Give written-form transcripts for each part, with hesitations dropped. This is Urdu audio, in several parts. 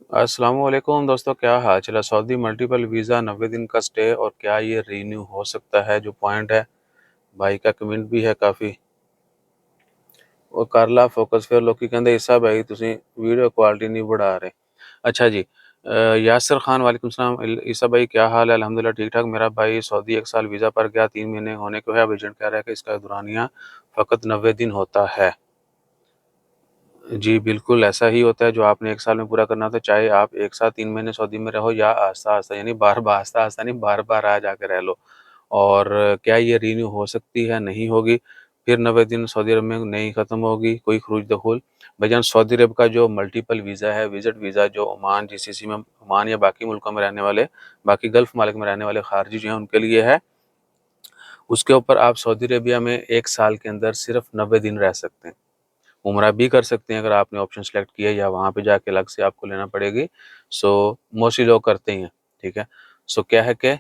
السلام علیکم دوستوں، کیا حال چلا؟ سعودی ملٹیپل ویزا 90 دن کا سٹے، اور کیا یہ رینیو ہو سکتا ہے؟ جو پوائنٹ ہے بھائی کا کمنٹ بھی ہے کافی، وہ کر لا فوکس پھر لوکی کہندے عیسیٰ بھائی تسی ویڈیو کوالٹی نہیں بڑھا رہے۔ اچھا جی، یاسر خان وعلیکم السلام۔ عیسیٰ بھائی کیا حال ہے؟ الحمدللہ ٹھیک ٹھاک۔ میرا بھائی سعودی 1 سال ویزا پر گیا، 3 مہینے ہونے کو ہے، اب ایجنٹ کہہ رہا ہے کہ اس کا دورانیہ فقط 90 دن ہوتا ہے۔ جی بالکل ایسا ہی ہوتا ہے، جو آپ نے 1 سال میں پورا کرنا ہوتا ہے، چاہے آپ 1 سال 3 مہینے سعودی میں رہو یا آہستہ آہستہ، یعنی بار بار آہستہ آہستہ نہیں، بار بار آ جا کے رہ لو۔ اور کیا یہ رینیو ہو سکتی ہے؟ نہیں ہوگی۔ پھر 90 دن سعودی عرب میں نہیں ختم ہوگی کوئی خروج دخول۔ بھائی جان سعودی عرب کا جو ملٹیپل ویزا ہے، وزٹ ویزا، جو عمان جی سی سی میں، عمان یا باقی ملکوں میں رہنے والے، باقی گلف ممالک میں رہنے والے خارجی جو ہیں ان کے لیے ہے، اس کے اوپر آپ سعودی عربیہ میں 1 سال کے اندر صرف 90 دن رہ سکتے ہیں۔ عمرہ بھی کر سکتے ہیں اگر آپ نے آپشن سلیکٹ کیا، یا وہاں پہ جا کے الگ سے آپ کو لینا پڑے گی۔ سو موسٹلی لوگ کرتے ہی ہیں، ٹھیک ہے۔ سو کیا ہے کہ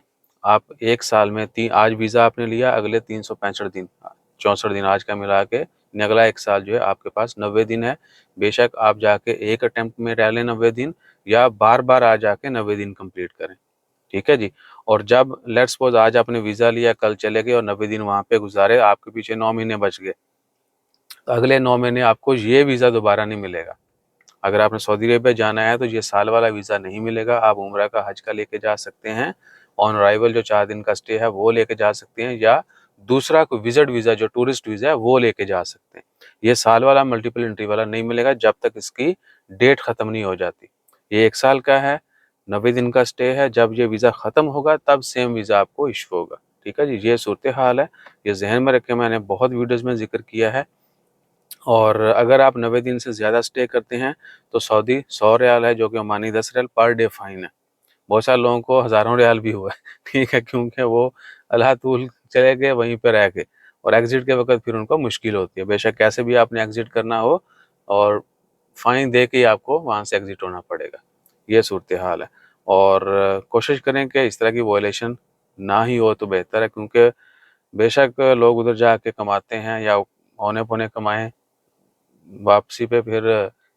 آپ 1 سال میں آج ویزا آپ نے لیا، اگلے 365 دن، 64 دن آج کا ملا کے، یعنی اگلا 1 سال جو ہے آپ کے پاس 90 دن ہے۔ بے شک آپ جا کے ایک اٹیمپٹ میں رہ لیں 90 دن، یا بار بار آ جا کے 90 دن کمپلیٹ کریں، ٹھیک ہے جی۔ اور جب لیٹ سپوز آج آپ نے ویزا لیا، کل چلے گئے اور 90 دن وہاں پہ گزارے، آپ کے پیچھے 9 مہینے بچ گئے، تو اگلے 9 مہینے آپ کو یہ ویزا دوبارہ نہیں ملے گا۔ اگر آپ نے سعودی عربیہ جانا ہے تو یہ سال والا ویزا نہیں ملے گا۔ آپ عمرہ کا، حج کا لے کے جا سکتے ہیں، آن ارائیول جو 4 دن کا سٹے ہے وہ لے کے جا سکتے ہیں، یا دوسرا کوئی وزٹ ویزا جو ٹورسٹ ویزا ہے وہ لے کے جا سکتے ہیں۔ یہ سال والا ملٹیپل انٹری والا نہیں ملے گا جب تک اس کی ڈیٹ ختم نہیں ہو جاتی۔ یہ 1 سال کا ہے، 90 دن کا سٹے ہے، جب یہ ویزا ختم ہوگا تب سیم ویزا آپ کو ایشو ہوگا، ٹھیک ہے جی۔ یہ صورتحال ہے، یہ ذہن میں رکھیں، میں نے بہت ویڈیوز میں ذکر کیا ہے۔ اور اگر آپ 90 دن سے زیادہ سٹے کرتے ہیں تو سعودی 100 ریال ہے، جو کہ عمانی 10 ریال پر ڈے فائن ہے۔ بہت سارے لوگوں کو ہزاروں ریال بھی ہوا ہے، ٹھیک ہے، کیونکہ وہ اللہ طول چلے گئے وہیں پہ رہ کے، اور ایگزٹ کے وقت پھر ان کو مشکل ہوتی ہے۔ بے شک کیسے بھی آپ نے ایگزٹ کرنا ہو، اور فائن دے کے ہی آپ کو وہاں سے ایگزٹ ہونا پڑے گا۔ یہ صورتحال ہے، اور کوشش کریں کہ اس طرح کی وائلیشن نہ ہی ہو تو بہتر ہے، کیونکہ بے شک لوگ ادھر جا کے کماتے ہیں، یا اونے پونے کمائیں واپسی پہ، پھر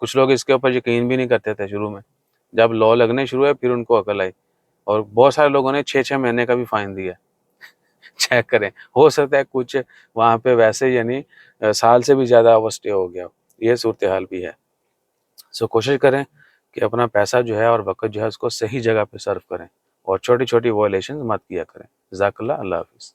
کچھ لوگ اس کے اوپر یقین بھی نہیں کرتے تھے شروع میں، جب لو لگنے شروع ہے پھر ان کو عقل آئی، اور بہت سارے لوگوں نے 6 مہینے کا بھی فائن دیا۔ چیک کریں، ہو سکتا ہے کچھ وہاں پہ ویسے، یعنی سال سے بھی زیادہ اوور سٹے ہو گیا، یہ صورتحال بھی ہے۔ سو کوشش کریں کہ اپنا پیسہ جو ہے اور وقت جو ہے اس کو صحیح جگہ پہ صرف کریں، اور چھوٹی چھوٹی وائلیشن مت کیا کریں۔ جزاک اللہ، اللہ حافظ۔